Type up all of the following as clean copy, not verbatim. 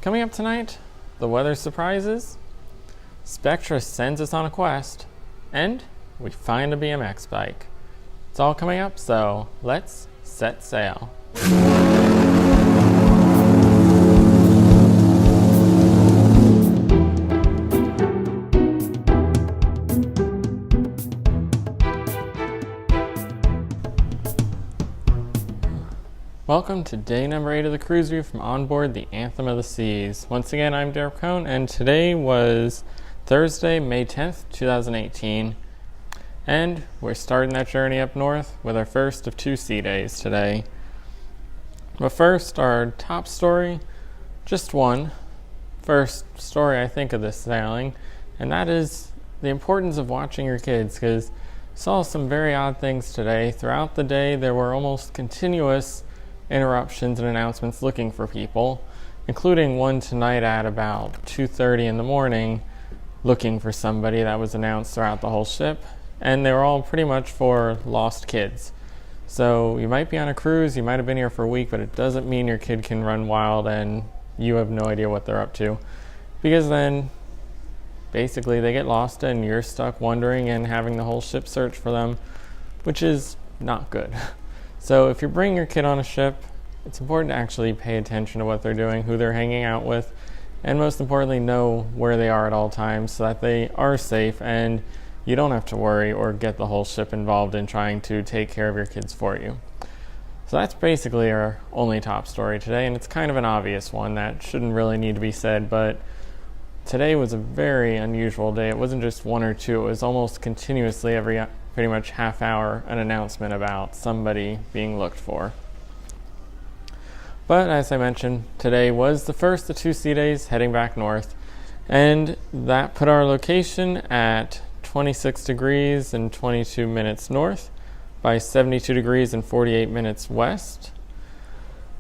Coming up tonight, the weather surprises, Spectra sends us on a quest, and we find a BMX bike. It's all coming up, so let's set sail. Welcome to day number 8 of the cruise view from onboard the Anthem of the Seas. Once again, I'm Terry Picone, and today was Thursday, May 10th, 2018. And we're starting that journey up north with our first of 2 sea days today. But first, our top story, just one. First story I think of this sailing, and that is the importance of watching your kids, because saw some very odd things today. Throughout the day, there were almost continuous interruptions and announcements looking for people, including one tonight at about 2:30 in the morning looking for somebody that was announced throughout the whole ship, and they were all pretty much for lost kids. So you might be on a cruise, you might have been here for a week, but it doesn't mean your kid can run wild and you have no idea what they're up to, because then basically they get lost and you're stuck wondering and having the whole ship search for them, which is not good. So if you're bringing your kid on a ship, it's important to actually pay attention to what they're doing, who they're hanging out with, and most importantly, know where they are at all times so that they are safe and you don't have to worry or get the whole ship involved in trying to take care of your kids for you. So that's basically our only top story today, and it's kind of an obvious one that shouldn't really need to be said, but today was a very unusual day. It wasn't just one or two, it was almost continuously every pretty much half hour an announcement about somebody being looked for. But as I mentioned, today was the first of 2 sea days heading back north, and that put our location at 26 degrees and 22 minutes north by 72 degrees and 48 minutes west.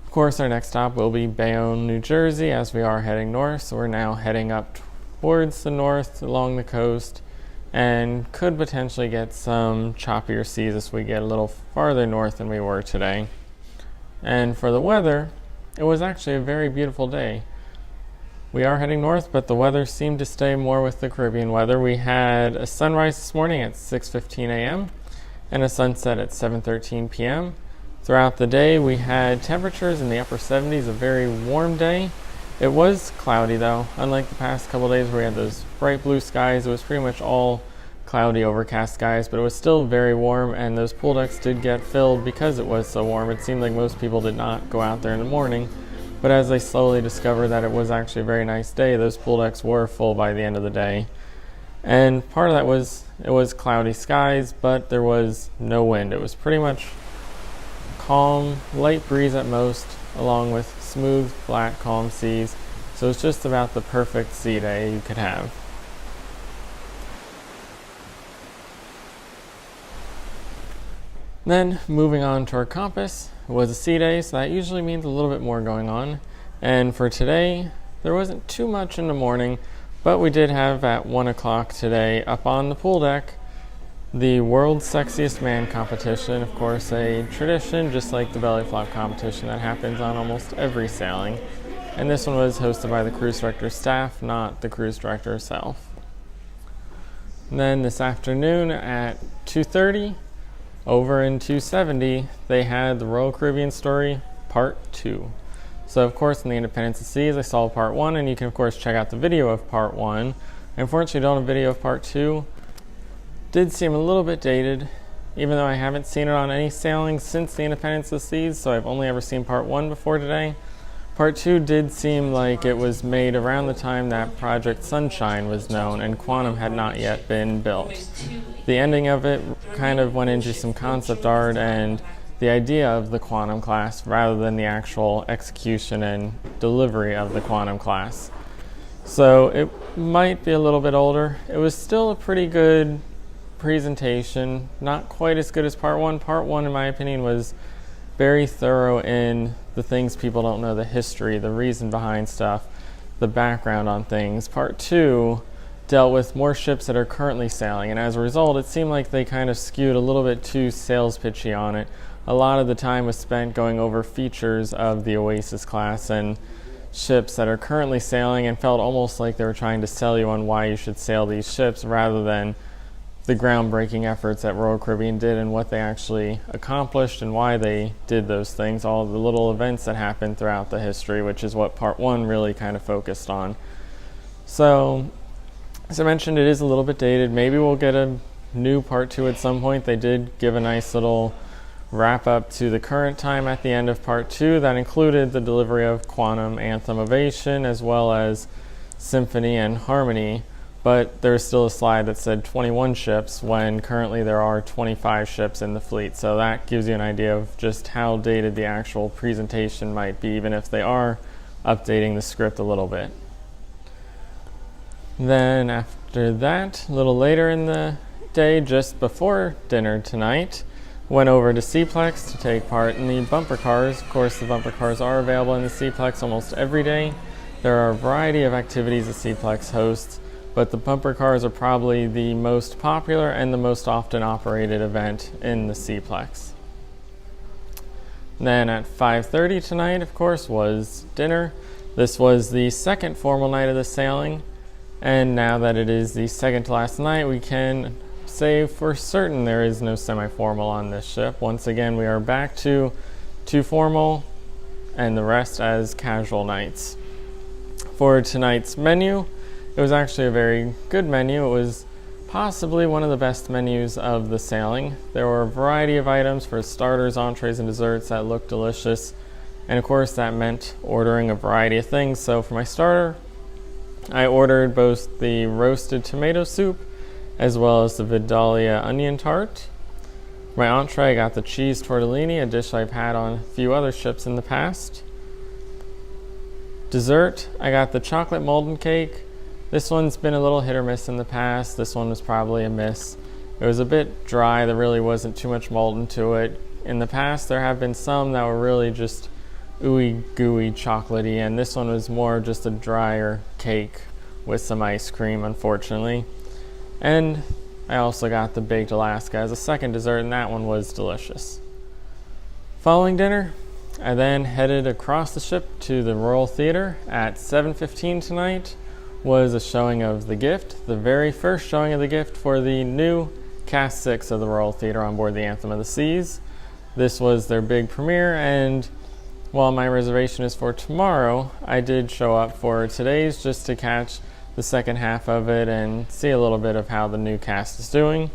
Of course, our next stop will be Bayonne, New Jersey, as we are heading north, so we're now heading up towards the north along the coast, and could potentially get some choppier seas as we get a little farther north than we were today. And for the weather, it was actually a very beautiful day. We are heading north, but the weather seemed to stay more with the Caribbean weather. We had a sunrise this morning at 6:15 a.m. and a sunset at 7:13 p.m. Throughout the day, we had temperatures in the upper 70s, a very warm day. It was cloudy though, unlike the past couple days where we had those bright blue skies. It was pretty much all cloudy, overcast skies, but it was still very warm, and those pool decks did get filled because it was so warm. It seemed like most people did not go out there in the morning, but as they slowly discovered that it was actually a very nice day, those pool decks were full by the end of the day. And part of that was, it was cloudy skies, but there was no wind. It was pretty much calm, light breeze at most, along with smooth, flat, calm seas. So it's just about the perfect sea day you could have. Then moving on to our compass, it was a sea day, so that usually means a little bit more going on. And for today, there wasn't too much in the morning, but we did have at 1 o'clock today up on the pool deck the World's Sexiest Man competition. Of course, a tradition just like the belly flop competition that happens on almost every sailing. And this one was hosted by the cruise director's staff, not the cruise director herself. And then this afternoon at 2:30, over in 270, they had the Royal Caribbean Story Part 2. So of course in the Independence of Seas, I saw Part 1, and you can of course check out the video of Part 1. I unfortunately don't have a video of Part 2. Did seem a little bit dated, even though I haven't seen it on any sailing since the Independence of the Seas, so I've only ever seen Part 1 before today. Part 2 did seem like it was made around the time that Project Sunshine was known and Quantum had not yet been built. The ending of it kind of went into some concept art and the idea of the Quantum class rather than the actual execution and delivery of the Quantum class. So it might be a little bit older. It was still a pretty good presentation, not quite as good as Part 1. Part 1, in my opinion, was very thorough in the things people don't know, the history, the reason behind stuff, the background on things. Part 2 dealt with more ships that are currently sailing, and as a result, it seemed like they kind of skewed a little bit too sales pitchy on it. A lot of the time was spent going over features of the Oasis class and ships that are currently sailing, and felt almost like they were trying to sell you on why you should sail these ships rather than the groundbreaking efforts that Royal Caribbean did and what they actually accomplished and why they did those things, all the little events that happened throughout the history, which is what part one really kind of focused on. So, as I mentioned, it is a little bit dated. Maybe we'll get a new part two at some point. They did give a nice little wrap up to the current time at the end of part two that included the delivery of Quantum, Anthem, Ovation, as well as Symphony and Harmony. But there's still a slide that said 21 ships when currently there are 25 ships in the fleet. So that gives you an idea of just how dated the actual presentation might be, even if they are updating the script a little bit. Then after that, a little later in the day, just before dinner tonight, went over to Seaplex to take part in the bumper cars. Of course, the bumper cars are available in the Seaplex almost every day. There are a variety of activities the Seaplex hosts, but the bumper cars are probably the most popular and the most often operated event in the Seaplex. Then at 5:30 tonight, of course, was dinner. This was the second formal night of the sailing, and now that it is the second to last night, we can say for certain there is no semi-formal on this ship. Once again, we are back to 2 formal and the rest as casual nights. For tonight's menu, it was actually a very good menu. It was possibly one of the best menus of the sailing. There were a variety of items for starters, entrees, and desserts that looked delicious. And of course, that meant ordering a variety of things. So for my starter, I ordered both the roasted tomato soup as well as the Vidalia onion tart. For my entree, I got the cheese tortellini, a dish I've had on a few other ships in the past. Dessert, I got the chocolate molten cake. This one's been a little hit or miss in the past. This one was probably a miss. It was a bit dry. There really wasn't too much molten to it. In the past, there have been some that were really just ooey gooey chocolatey, and this one was more just a drier cake with some ice cream, unfortunately. And I also got the baked Alaska as a second dessert, and that one was delicious. Following dinner, I then headed across the ship to the Royal Theatre. At 7:15 tonight was a showing of The Gift, the very first showing of The Gift for the new Cast 6 of the Royal Theatre on board the Anthem of the Seas. This was their big premiere, and while my reservation is for tomorrow, I did show up for today's just to catch the second half of it and see a little bit of how the new cast is doing.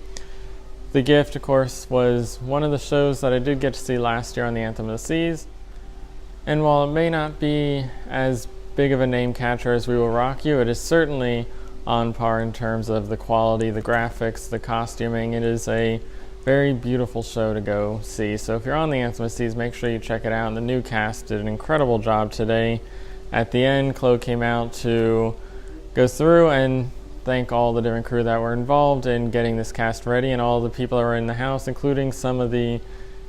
The Gift, of course, was one of the shows that I did get to see last year on the Anthem of the Seas, and while it may not be as big of a name catcher as We Will Rock You, it is certainly on par in terms of the quality, the graphics, the costuming. It is a very beautiful show to go see. So if you're on the Anthem of the Seas, make sure you check it out. And the new cast did an incredible job today. At the end, Chloe came out to go through and thank all the different crew that were involved in getting this cast ready, and all the people that were in the house, including some of the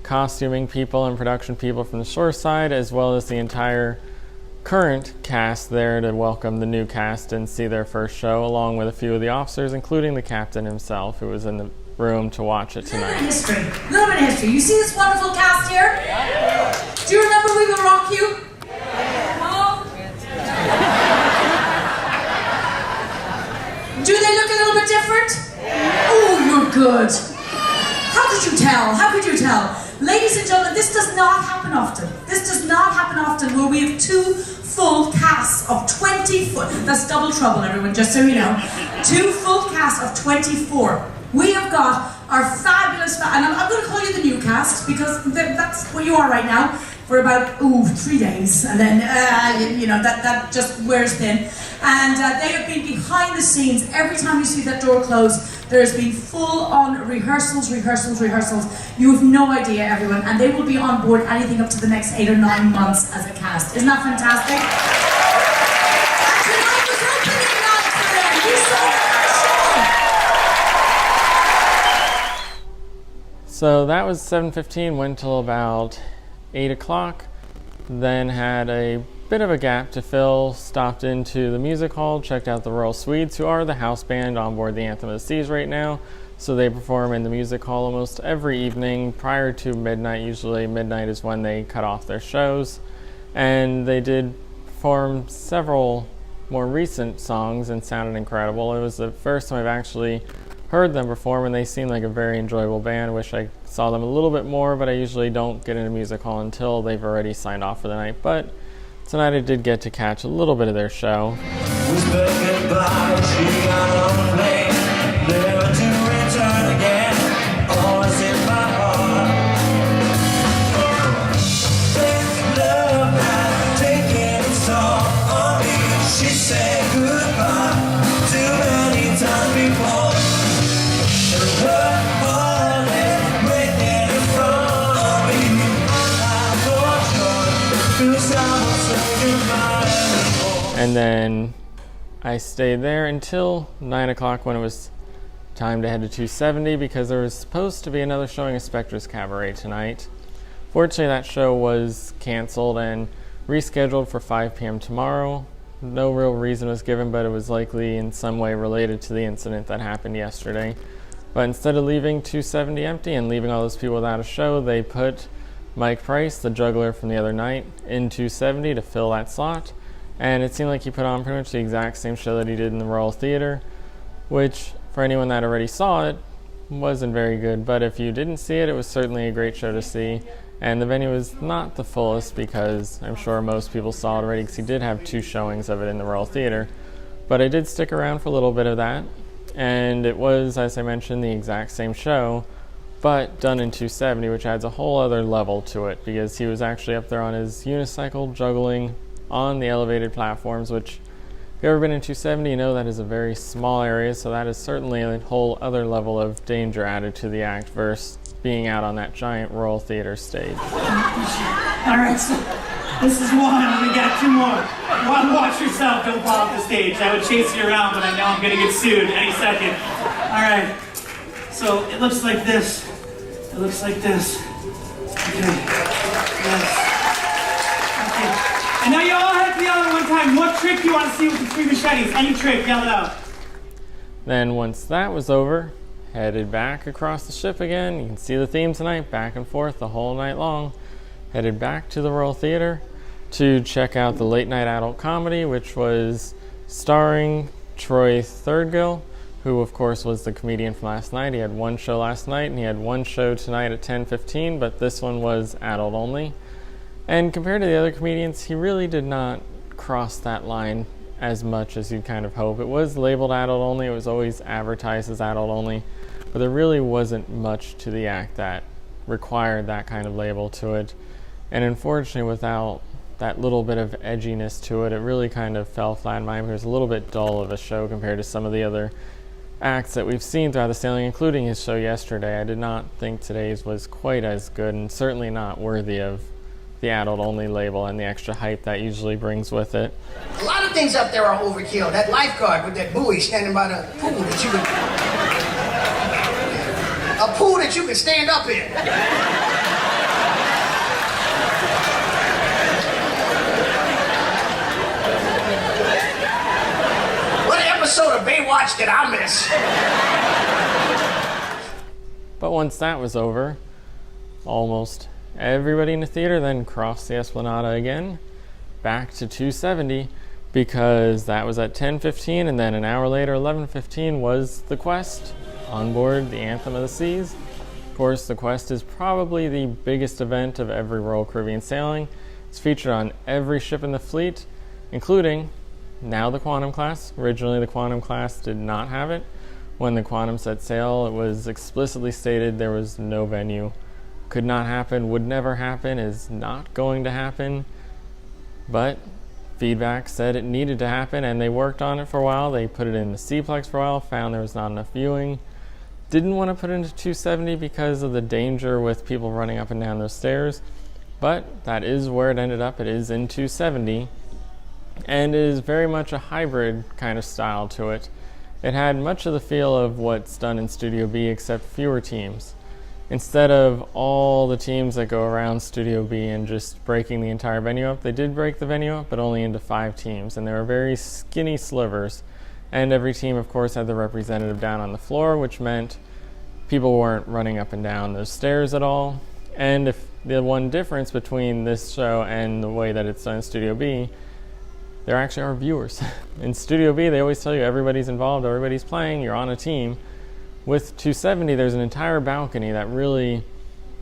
costuming people and production people from the shore side, as well as the entire current cast there to welcome the new cast and see their first show, along with a few of the officers, including the captain himself, who was in the room to watch it tonight. History. A little bit of history. You see this wonderful cast here? Yeah. Do you remember We Will Rock You? Yeah. Oh. Do they look a little bit different? Yeah. Oh, you're good. How could you tell? How could you tell? Ladies and gentlemen, this does not happen often. This does not happen often where we have 2 full casts of 24. That's double trouble, everyone, just so you know. 2 full casts of 24. We have got our fabulous, and I'm going to call you the new cast because that's where you are right now for about 3 days, and then that just wears thin. And they have been behind the scenes. Every time you see that door close, there has been full-on rehearsals. You have no idea, everyone, and they will be on board anything up to the next 8 or 9 months as a cast. Isn't that fantastic? And tonight was opening night for them. You saw that show. So that was 7:15, went till about 8 o'clock, then had a bit of a gap to fill, stopped into the music hall, checked out the Royal Swedes, who are the house band on board the Anthem of the Seas right now. So they perform in the music hall almost every evening prior to midnight. Usually midnight is when they cut off their shows. And they did performed several more recent songs and sounded incredible. It was the first time I've actually heard them perform, and they seemed like a very enjoyable band. Wish I saw them a little bit more, but I usually don't get into music hall until they've already signed off for the night. But tonight I did get to catch a little bit of their show. And then I stayed there until 9 o'clock when it was time to head to 270 because there was supposed to be another showing of Spectre's Cabaret tonight. Fortunately, that show was canceled and rescheduled for 5 p.m. tomorrow. No real reason was given, but it was likely in some way related to the incident that happened yesterday. But instead of leaving 270 empty and leaving all those people without a show, they put Mike Price, the juggler from the other night, in 270 to fill that slot. And it seemed like he put on pretty much the exact same show that he did in the Royal Theater, which, for anyone that already saw it, wasn't very good. But if you didn't see it, it was certainly a great show to see. And the venue was not the fullest because I'm sure most people saw it already because he did have 2 showings of it in the Royal Theater. But I did stick around for a little bit of that. And it was, as I mentioned, the exact same show, but done in 270, which adds a whole other level to it because he was actually up there on his unicycle juggling on the elevated platforms, which if you've ever been in 270, you know that is a very small area, so that is certainly a whole other level of danger added to the act versus being out on that giant Royal Theater stage. All right, so this is one. We got 2 more. One, watch yourself. Don't fall off the stage. I would chase you around, but I know I'm going to get sued any second. All right. So it looks like this. It looks like this. Okay. Yes. Okay. And now you all have to yell at one time. What trick do you want to see with the 3 machetes? Any trick, yell it out. Then once that was over, headed back across the ship again. You can see the theme tonight, back and forth the whole night long. Headed back to the Royal Theater to check out the late night adult comedy, which was starring Troy Thurgill, who of course was the comedian from last night. He had 1 show last night and he had 1 show tonight at 10:15, but this one was adult only. And compared to the other comedians, he really did not cross that line as much as you'd kind of hope. It was labeled adult only, it was always advertised as adult only, but there really wasn't much to the act that required that kind of label to it. And unfortunately, without that little bit of edginess to it, it really kind of fell flat in my mind. It was a little bit dull of a show compared to some of the other acts that we've seen throughout the sailing, including his show yesterday. I did not think today's was quite as good and certainly not worthy of the adult only label and the extra hype that usually brings with it. A lot of things up there are overkill. That lifeguard with that buoy standing by the pool that you could... A pool that you can stand up in. What episode of Baywatch did I miss? But once that was over, almost everybody in the theater then crossed the Esplanade again, back to 270, because that was at 10:15, and then an hour later, 11:15, was The Quest on board the Anthem of the Seas. Of course, The Quest is probably the biggest event of every Royal Caribbean sailing. It's featured on every ship in the fleet, including now the Quantum class. Originally, the Quantum class did not have it. When the Quantum set sail, it was explicitly stated there was no venue. Could not happen, would never happen, is not going to happen. But feedback said it needed to happen, and they worked on it for a while. They put it in the Seaplex for a while, found there was not enough viewing. Didn't want to put it into 270 because of the danger with people running up and down those stairs. But that is where it ended up. It is in 270. And it is very much a hybrid kind of style to it. It had much of the feel of what's done in Studio B, except fewer teams. Instead of all the teams that go around Studio B and just breaking the entire venue up, they did break the venue up, but only into 5 teams, and they were very skinny slivers. And every team, of course, had the representative down on the floor, which meant people weren't running up and down those stairs at all. And if the one difference between this show and the way that it's done in Studio B, there actually are viewers. In Studio B, they always tell you everybody's involved, everybody's playing, you're on a team. With 270, there's an entire balcony that really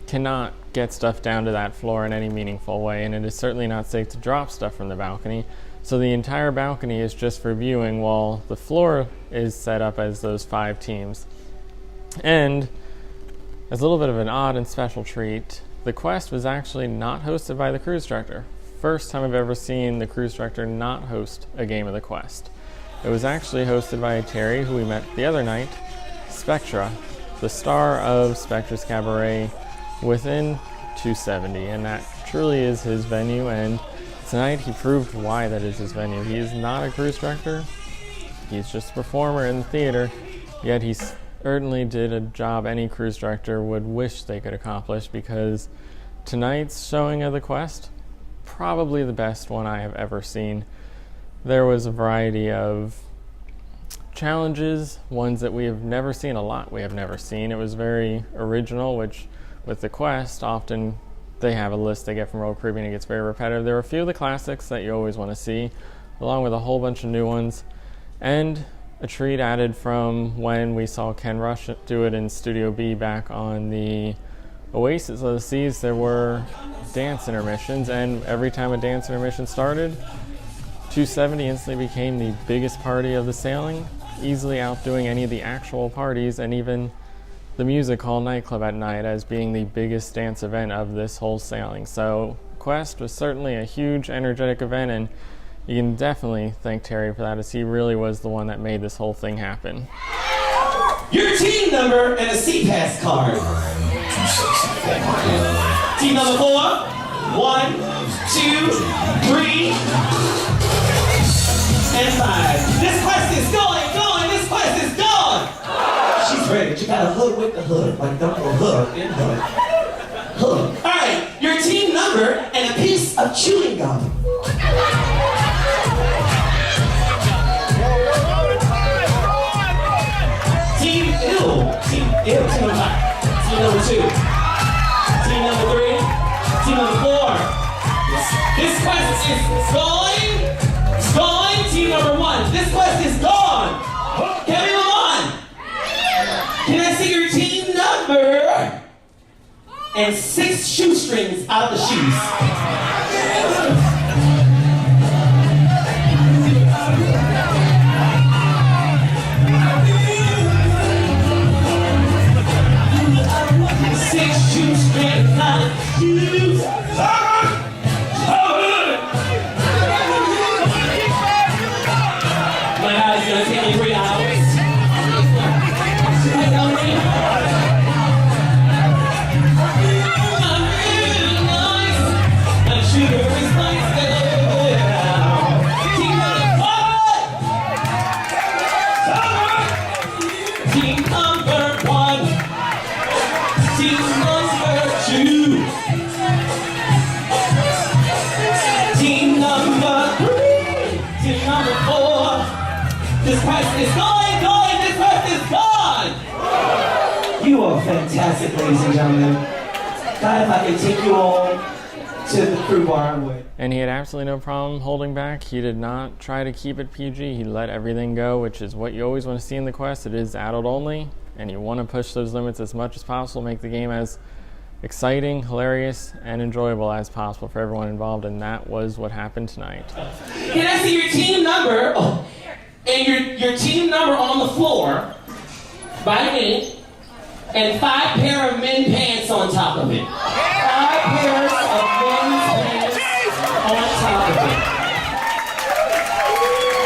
cannot get stuff down to that floor in any meaningful way, and it is certainly not safe to drop stuff from the balcony. So the entire balcony is just for viewing, while the floor is set up as those 5 teams. And as a little bit of an odd and special treat, the quest was actually not hosted by the cruise director. First time I've ever seen the cruise director not host a game of the quest. It was actually hosted by Terry, who we met the other night, Spectra, the star of Spectra's Cabaret within 270, and that truly is his venue, and tonight he proved why that is his venue. He is not a cruise director, he's just a performer in the theater, yet he certainly did a job any cruise director would wish they could accomplish, because tonight's showing of the quest, probably the best one I have ever seen. There was a variety of challenges, ones that we have never seen, a lot we have never seen. It was very original, which with the quest, often they have a list they get from Royal Caribbean, it gets very repetitive. There were a few of the classics that you always want to see, along with a whole bunch of new ones, and a treat added from when we saw Ken Rush do it in Studio B back on the Oasis of the Seas. There were dance intermissions, and every time a dance intermission started, 270 instantly became the biggest party of the sailing, easily outdoing any of the actual parties and even the Music Hall nightclub at night as being the biggest dance event of this whole sailing. So Quest was certainly a huge, energetic event, and you can definitely thank Terry for that, as he really was the one that made this whole thing happen. Your team number and a C-Pass card. Team number 4, 1, 2, 3, and 5. This quest is going, this quest is gone! She's ready, but you gotta hood with the hood, like don't go hood in hood. Hood. Alright, your team number and a piece of chewing gum. Team number 2. Team number 3. Team number 4. This quest is going. Team number 1. This quest is gone. Can we move on? Can I see your team number? And 6 shoestrings out of the shoes. Fantastic, ladies and gentlemen. God, if I could take you all to the crew bar, I would. And he had absolutely no problem holding back. He did not try to keep it PG. He let everything go, which is what you always want to see in the quest. It is adult only, and you want to push those limits as much as possible, make the game as exciting, hilarious, and enjoyable as possible for everyone involved, and that was what happened tonight. Can I see your team number? Oh, and your team number on the floor by me, and 5 pair of men's pants on top of it. 5 pairs of men's pants on top of it.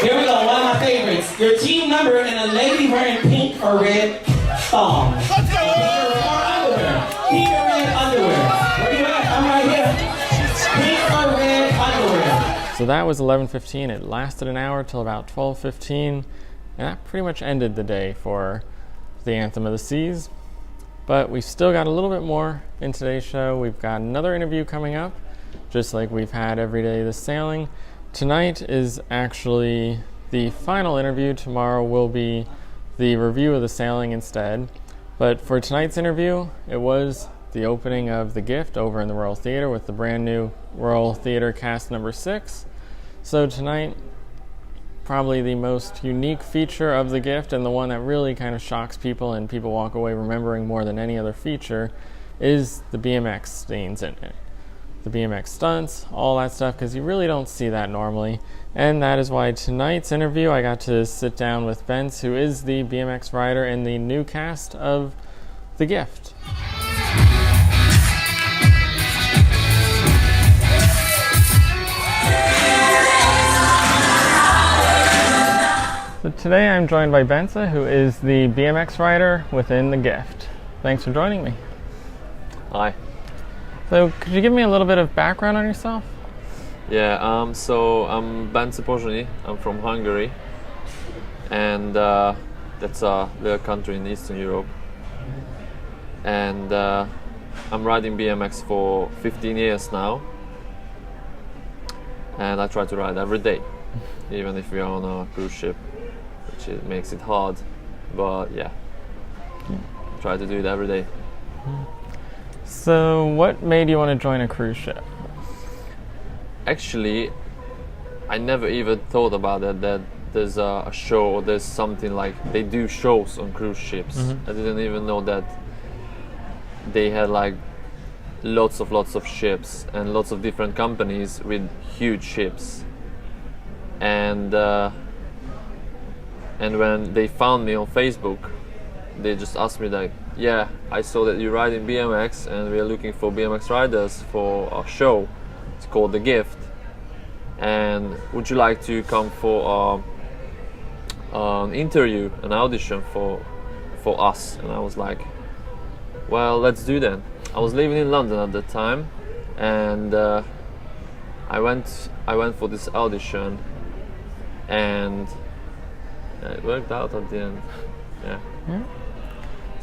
Here we go, one of my favorites. Your team number and a lady wearing pink or red thong. Pink or underwear. Pink or red underwear. Where you at? I'm right here. Pink or red underwear. So that was 11:15. It lasted an hour till about 12:15, and that pretty much ended the day for the Anthem of the Seas. But we've still got a little bit more in today's show. We've got another interview coming up, just like we've had every day this sailing. Tonight is actually the final interview. Tomorrow will be the review of the sailing instead. But for tonight's interview, it was the opening of The Gift over in the Royal Theatre with the brand new Royal Theatre cast number 6. So tonight, probably the most unique feature of the gift, and the one that really kind of shocks people and people walk away remembering more than any other feature, is the BMX scenes in it. The BMX stunts, all that stuff, because you really don't see that normally. And that is why tonight's interview I got to sit down with Bence, who is the BMX rider in the new cast of The Gift. So today I'm joined by Bence, who is the BMX rider within The Gift. Thanks for joining me. Hi. So could you give me a little bit of background on yourself? Yeah, so I'm Bence. I'm from Hungary, and that's a little country in Eastern Europe. And I'm riding BMX for 15 years now, and I try to ride every day, even if we're on a cruise ship, which makes it hard, but yeah, try to do it every day. So what made you want to join a cruise ship? Actually, I never even thought about it, that there's a show or there's something like they do shows on cruise ships. I didn't even know that they had like lots of ships and lots of different companies with huge ships. And when they found me on Facebook, they just asked me like, yeah, I saw that you ride in BMX and we're looking for BMX riders for a show. It's called The Gift. And would you like to come for an interview, an audition for us? And I was like, well, let's do that. I was living in London at the time, and I went for this audition, and it worked out at the end. Yeah.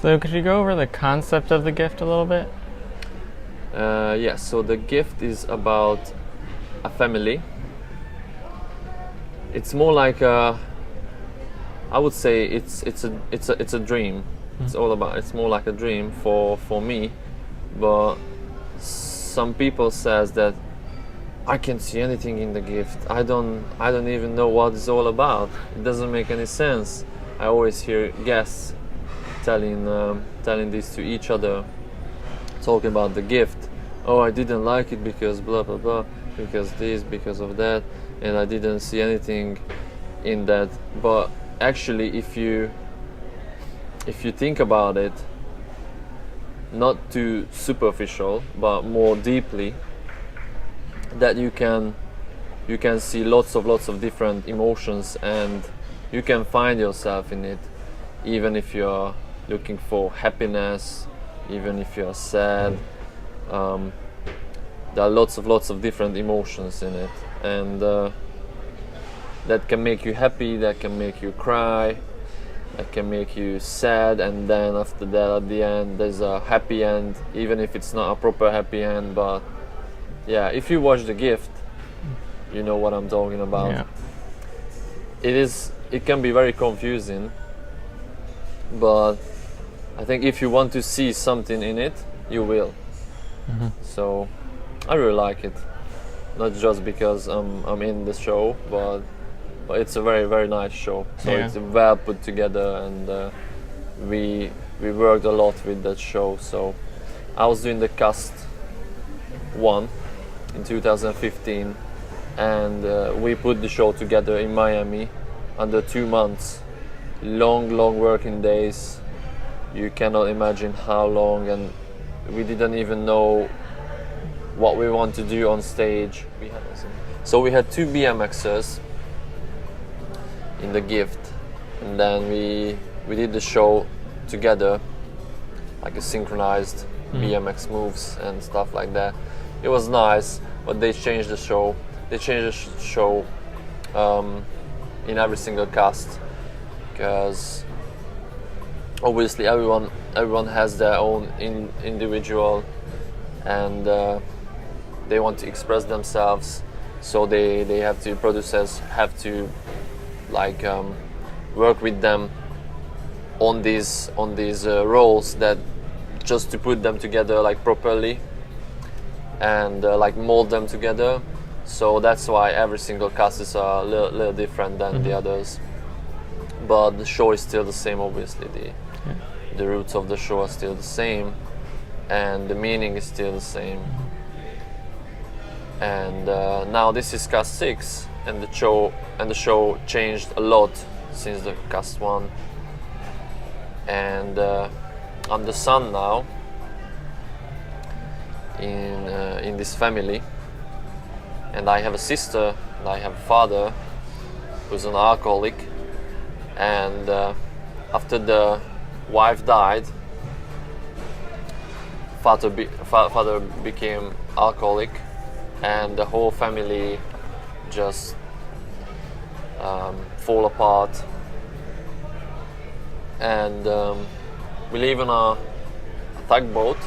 So could you go over the concept of The Gift a little bit? Yeah, so The Gift is about a family. It's more like I would say it's a dream. It's more like a dream for me, but some people says that I can't see anything in The Gift. I don't even know what it's all about. It doesn't make any sense. I always hear guests telling this to each other, talking about The Gift. Oh, I didn't like it because blah blah blah, because this, because of that, and I didn't see anything in that. But actually, if you think about it, not too superficial but more deeply, that you can see lots of different emotions, and you can find yourself in it, even if you're looking for happiness, even if you're sad. There are lots of different emotions in it, and that can make you happy, that can make you cry, that can make you sad, and then after that, at the end, there's a happy end, even if it's not a proper happy end. But yeah, if you watch The Gift, you know what I'm talking about. Yeah. It can be very confusing, but I think if you want to see something in it, you will. So I really like it, not just because I'm in the show, but it's a very nice show. So Yeah. it's well put together, and we worked a lot with that show. So I was doing the cast 1 in 2015, and we put the show together in Miami under 2 months. Long working days. You cannot imagine how long, and we didn't even know what we want to do on stage. We had 2 BMXers in The Gift, and then we did the show together, like a synchronized BMX moves and stuff like that. It was nice, but they changed the show. They changed the show in every single cast, because obviously everyone has their own individual, and they want to express themselves, so producers have to like work with them on these roles, that just to put them together like properly, and like mold them together. So that's why every single cast is a little different than the others. But the show is still the same, obviously. The roots of the show are still the same, and the meaning is still the same. And now this is cast 6, and the show changed a lot since the cast 1. And I'm the son now in this family, and I have a sister, and I have a father who's an alcoholic. And after the wife died, father became alcoholic, and the whole family just fall apart. And we live on a tugboat,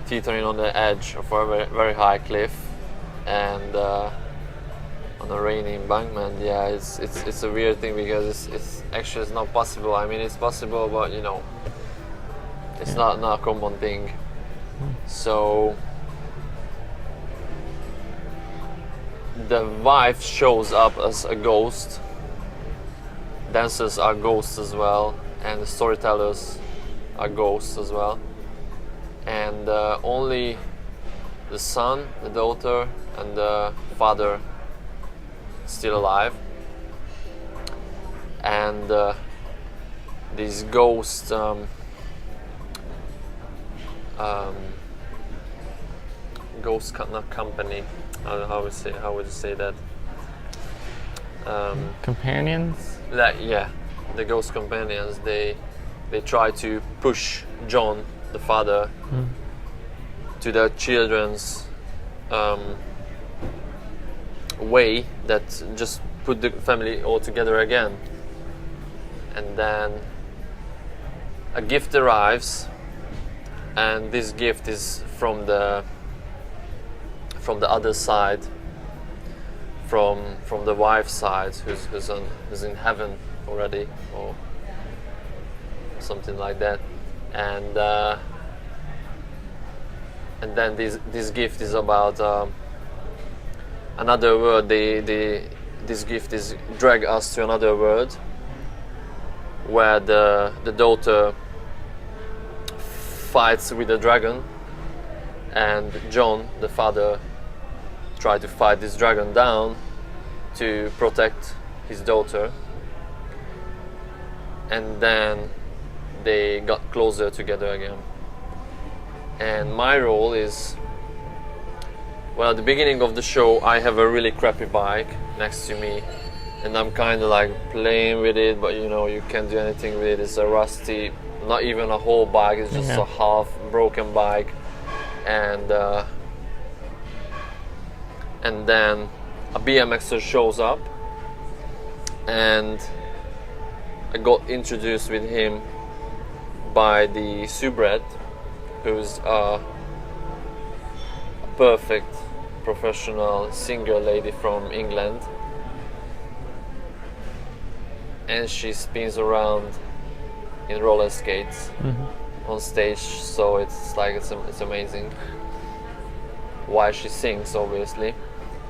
teetering on the edge of a very, very high cliff, and on a rainy embankment. Yeah, it's a weird thing because it's actually not possible. I mean, it's possible, but you know, it's not a common thing. So the wife shows up as a ghost. Dancers are ghosts as well, and the storytellers are ghosts as well. And only the son, the daughter, and the father still alive. And these ghosts ghost company. How would you say that? Companions? Yeah, the ghost companions. They try to push John, the father, to their children's way that just put the family all together again. And then a gift arrives, and this gift is from the other side, from the wife's side, who's in heaven already, or something like that. And then this gift is about another world. This gift is drag us to another world where the daughter fights with the dragon, and John, the father, try to fight this dragon down to protect his daughter. And then they got closer together again. And my role is, well, at the beginning of the show I have a really crappy bike next to me, and I'm kind of like playing with it, but you know, you can't do anything with it. It's a rusty, not even a whole bike, it's just a half broken bike. And then a BMXer shows up, and I got introduced with him by the soubrette, who's a perfect professional singer lady from England, and she spins around in roller skates on stage, so it's like it's amazing. While she sings, obviously.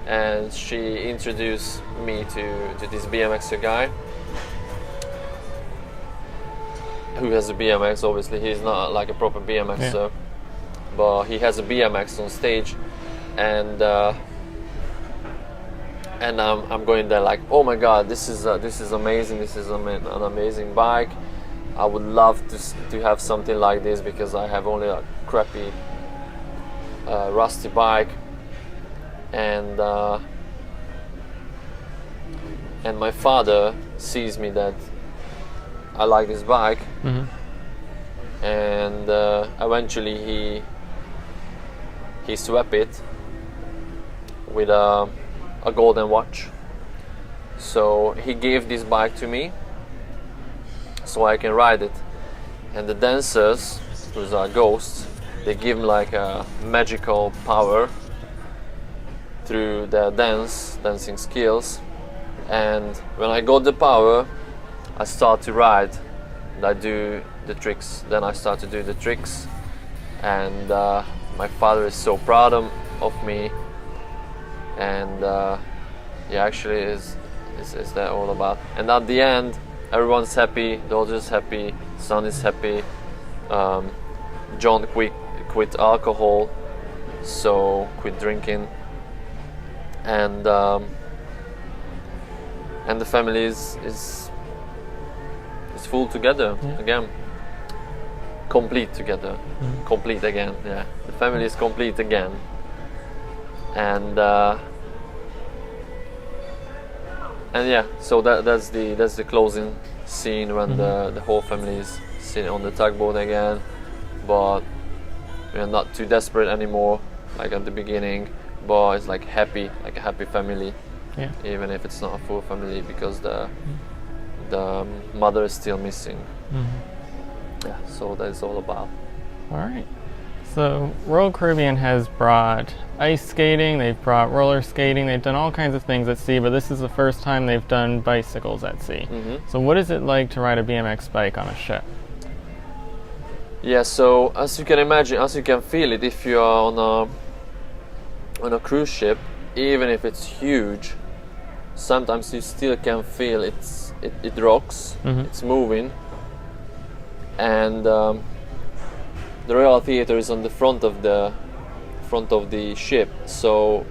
And she introduced me to this BMXer guy who has a BMX. Obviously he's not like a proper BMXer, but he has a BMX on stage, and I'm going there like, oh my god, this is amazing, this is an amazing bike. I would love to have something like this, because I have only a crappy rusty bike. And my father sees me that I like this bike, and eventually he swapped it with a golden watch. So he gave this bike to me so I can ride it. And the dancers, who's are ghosts, they give him like a magical power through their dancing skills. And when I got the power, I start to ride, and I do the tricks. Then I start to do the tricks, and my father is so proud of me, and yeah, actually is that all about. And at the end, everyone's happy, daughter's happy, son is happy. John quit alcohol, so quit drinking, and the family is full together again, complete together, complete again. Yeah, the family is complete again, and yeah. So that's the closing scene when the whole family is sitting on the tugboat again, but we're not too desperate anymore, like at the beginning. But it's like a happy family, even if it's not a full family, because the mother is still missing. Yeah, so that's all about. All right. So Royal Caribbean has brought ice skating, they've brought roller skating, they've done all kinds of things at sea, but this is the first time they've done bicycles at sea. So what is it like to ride a BMX bike on a ship? Yeah, so as you can imagine, as you can feel it, if you are on a cruise ship, even if it's huge, sometimes you still can feel it rocks, it's moving, and the Royal Theatre is on the front of the ship, so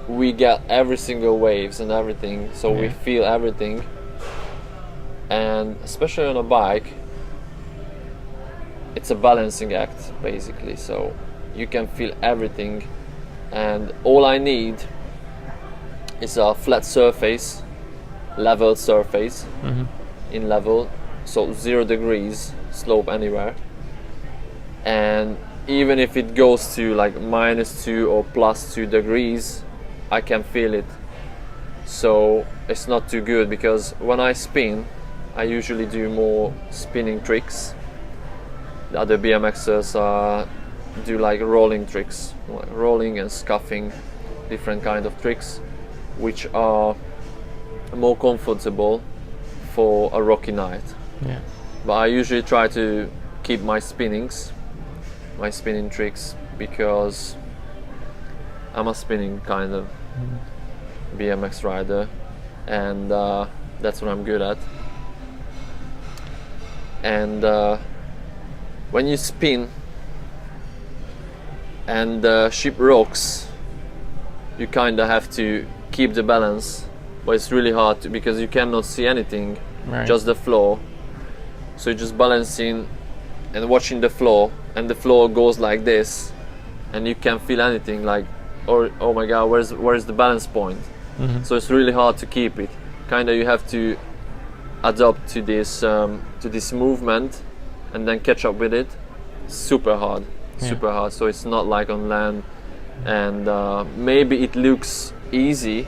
we get every single waves and everything, so we feel everything. And especially on a bike, it's a balancing act basically, so you can feel everything, and all I need is a flat surface, level surface, in level, so 0 degrees slope anywhere. And even if it goes to like -2 or +2 degrees, I can feel it. So it's not too good, because when I spin, I usually do more spinning tricks. The other BMXers do like rolling tricks, like rolling and scuffing, different kind of tricks, which are more comfortable for a rocky night. Yeah. But I usually try to keep my spinning tricks, because I'm a spinning kind of BMX rider, and that's what I'm good at. And when you spin and the ship rocks, you kind of have to keep the balance, but it's really hard to, because you cannot see anything, just the floor. So you're just balancing and watching the floor, and the floor goes like this, and you can't feel anything, like, oh my god, where's the balance point? So it's really hard to keep it. Kind of you have to adapt to this movement and then catch up with it. Super hard, super hard. So it's not like on land, and maybe it looks easy,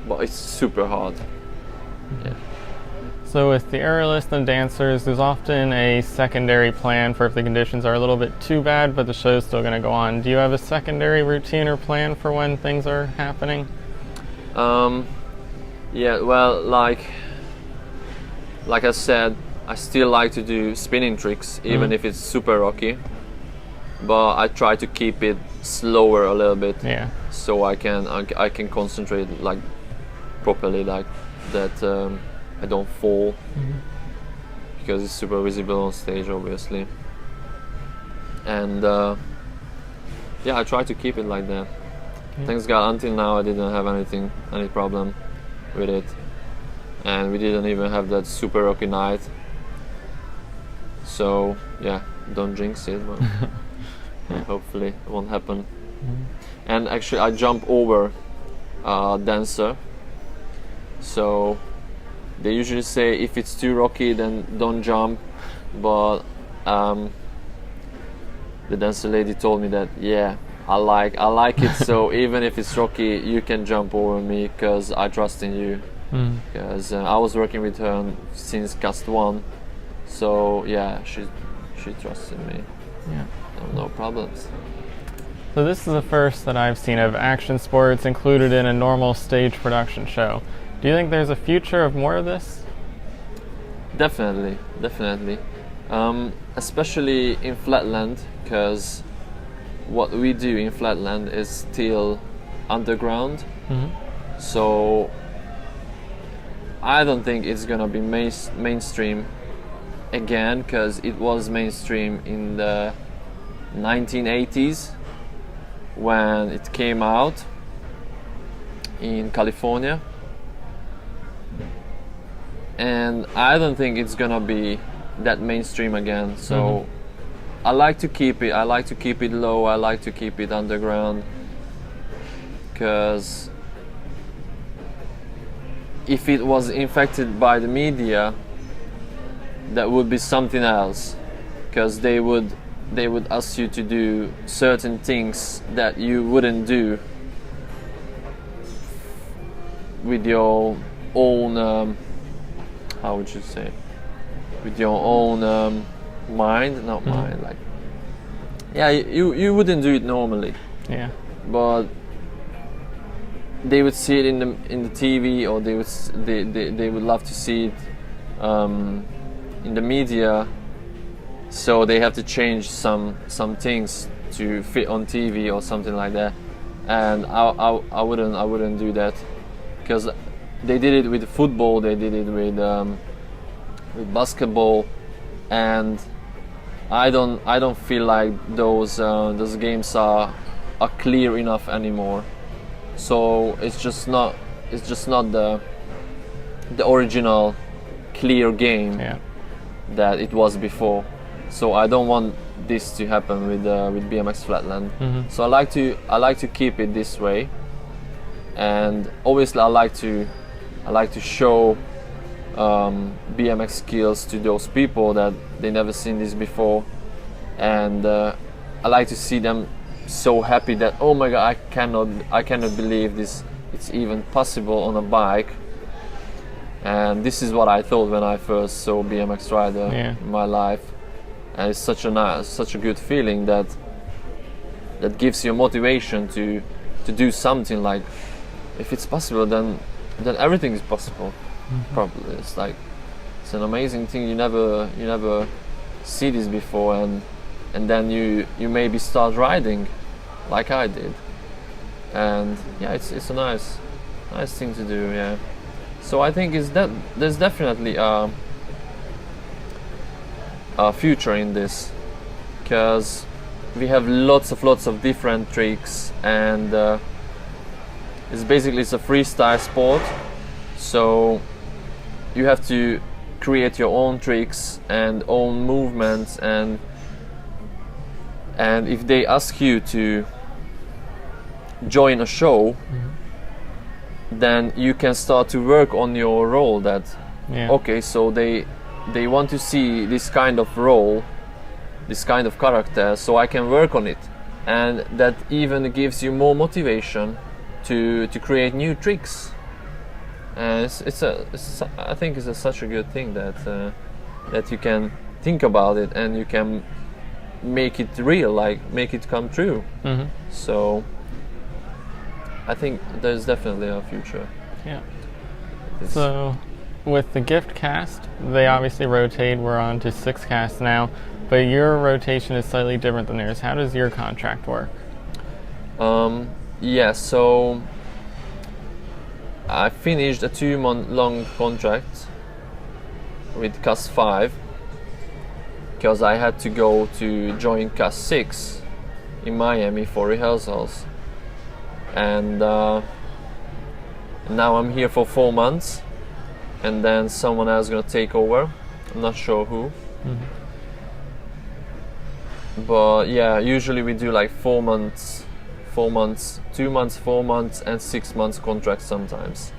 but it's super hard. Yeah. So with the aerialists and dancers, there's often a secondary plan for if the conditions are a little bit too bad, but the show's still going to go on. Do you have a secondary routine or plan for when things are happening? Yeah, well, like I said, I still like to do spinning tricks, even if it's super rocky. But I try to keep it slower a little bit, so I can concentrate like properly, like that. I don't fall, because it's super visible on stage, obviously. And yeah, I try to keep it like that. Thanks God, until now I didn't have any problem with it, and we didn't even have that super rocky night. So yeah, don't jinx it, but hopefully it won't happen. And actually, I jump over a dancer, so they usually say if it's too rocky, then don't jump. But the dancer lady told me that I like it. So even if it's rocky, you can jump over me, because I trust in you. Because I was working with her since cast 1, so yeah, she trusts in me. No problems. So this is the first that I've seen of action sports included in a normal stage production show. Do you think there's a future of more of this? Definitely. Especially in Flatland, because what we do in Flatland is still underground, So I don't think it's gonna be mainstream again, because it was mainstream in the 1980s when it came out in California, and I don't think it's gonna be that mainstream again. So I like to keep it low, I like to keep it underground, because if it was infected by the media, that would be something else, because they would ask you to do certain things that you wouldn't do with your own how would you say, with your own mind, not mind, like, yeah, you wouldn't do it normally. Yeah. But they would see it in the TV, or they would love to see it in the media, so they have to change some things to fit on TV or something like that. And I wouldn't do that, because they did it with football, they did it with basketball, and I don't feel like those games are clear enough anymore. So it's just not the original clear game that it was before. So I don't want this to happen with BMX Flatland. So I like to keep it this way, and obviously I like to show BMX skills to those people that they never seen this before, and I like to see them so happy that, oh my god, I cannot believe this, it's even possible on a bike. And this is what I thought when I first saw BMX rider in my life, and it's such a good feeling that gives you motivation to do something. Like, if it's possible, then everything is possible. Probably it's an amazing thing. You never see this before, and then you maybe start riding like I did, and yeah, it's a nice thing to do. Yeah, so I think there's definitely a future in this, because we have lots of different tricks, and it's a freestyle sport, so you have to create your own tricks and own movements, and if they ask you to join a show, then you can start to work on your role. That okay, so they want to see this kind of role, this kind of character, so I can work on it, and that even gives you more motivation to create new tricks. And I think it's such a good thing that you can think about it and you can make it real, like make it come true. So I think there's definitely a future. Yeah. So with the gift cast, they obviously rotate. We're on to 6 casts now, but your rotation is slightly different than theirs. How does your contract work? Yeah, so I finished a 2-month long contract with cast 5 because I had to go to join cast 6 in Miami for rehearsals, and now I'm here for 4 months, and then someone else is gonna take over. I'm not sure who. But yeah, usually we do like 4 months, 2 months, 4 months, and 6 months contracts sometimes.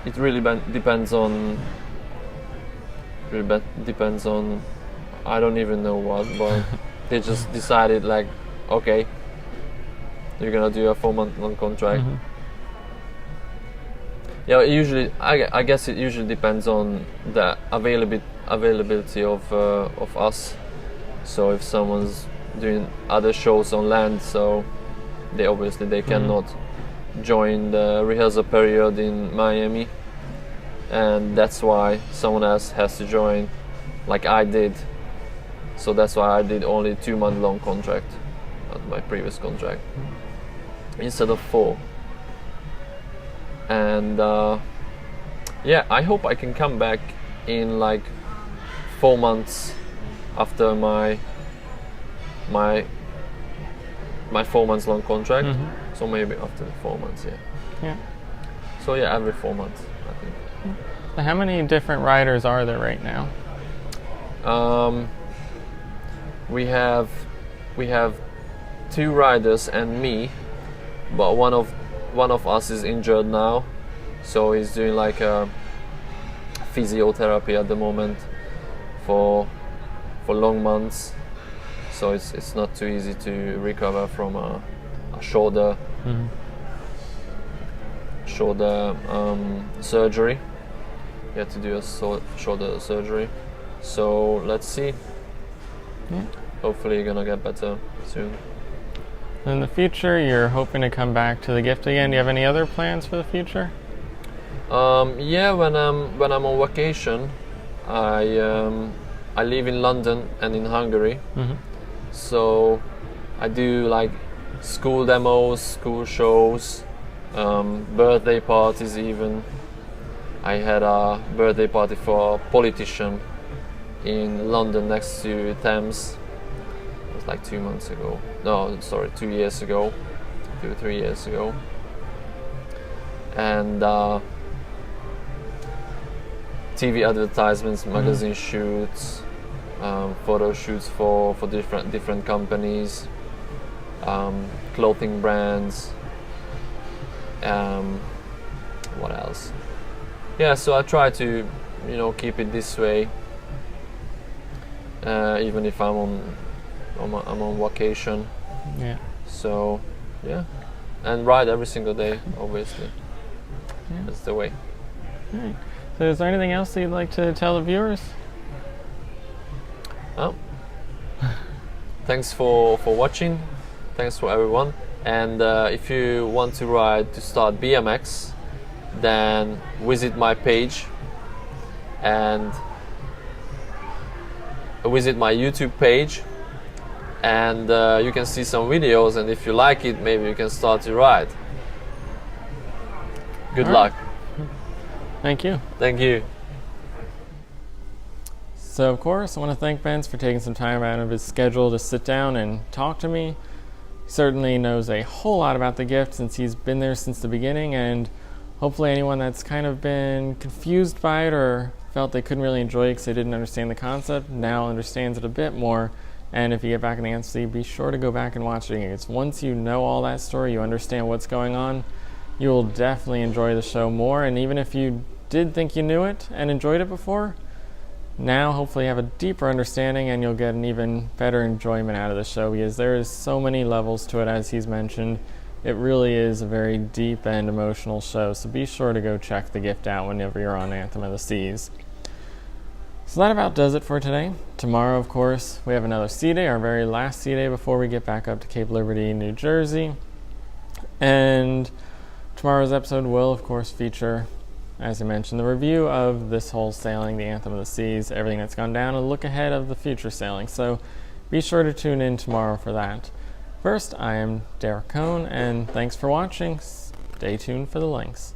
It really depends on. Depends on. I don't even know what, but they just decided like, okay, you're gonna do a 4-month long contract. Yeah, usually I guess it usually depends on the availability of us. So if someone's doing other shows on land, so they obviously cannot join the rehearsal period in Miami, and that's why someone else has to join, like I did. So that's why I did only 2-month long contract at my previous contract instead of 4. and yeah, I hope I can come back in like 4 months after my 4 months long contract. So maybe after 4 months, Yeah. So yeah, every 4 months, I think. So how many different riders are there right now? We have 2 riders and me, but one of us is injured now, so he's doing like a physiotherapy at the moment for long months. So it's not too easy to recover from a shoulder surgery. He had to do a shoulder surgery. So let's see. Yeah. Hopefully you're gonna get better soon. In the future, you're hoping to come back to the gift again. Do you have any other plans for the future? Yeah, when I'm on vacation, I live in London and in Hungary. So I do like school demos, school shows, birthday parties even. I had a birthday party for a politician in London next to Thames. It was like 2 months ago. No, sorry, 2 years ago. 2 or 3 years ago. And TV advertisements, magazine shoots, photo shoots for different companies, clothing brands. What else? Yeah, so I try to, keep it this way, even if I'm on vacation. Yeah. So, yeah, and ride every single day, obviously. Yeah. That's the way. All right. So is there anything else that you'd like to tell the viewers? Oh. Thanks for watching. Thanks for everyone. And if you want to start BMX, then visit my page and visit my YouTube page, and you can see some videos, and if you like it, maybe you can start to ride. Good luck. Thank you. Thank you. So of course, I want to thank Bence for taking some time out of his schedule to sit down and talk to me. He certainly knows a whole lot about the gift since he's been there since the beginning, and hopefully anyone that's kind of been confused by it or felt they couldn't really enjoy it because they didn't understand the concept now understands it a bit more. And if you get back in the Anthem, be sure to go back and watch it again. It's once you know all that story, you understand what's going on, you will definitely enjoy the show more. And even if you did think you knew it and enjoyed it before, now hopefully you have a deeper understanding and you'll get an even better enjoyment out of the show, because there is so many levels to it, as he's mentioned. It really is a very deep and emotional show, so be sure to go check the gift out whenever you're on Anthem of the Seas. So that about does it for today. Tomorrow, of course, we have another sea day, our very last sea day before we get back up to Cape Liberty, New Jersey. And tomorrow's episode will, of course, feature, as I mentioned, the review of this whole sailing, the Anthem of the Seas, everything that's gone down, and a look ahead of the future sailing. So be sure to tune in tomorrow for that. First, I am Derek Cohn, and thanks for watching. Stay tuned for the links.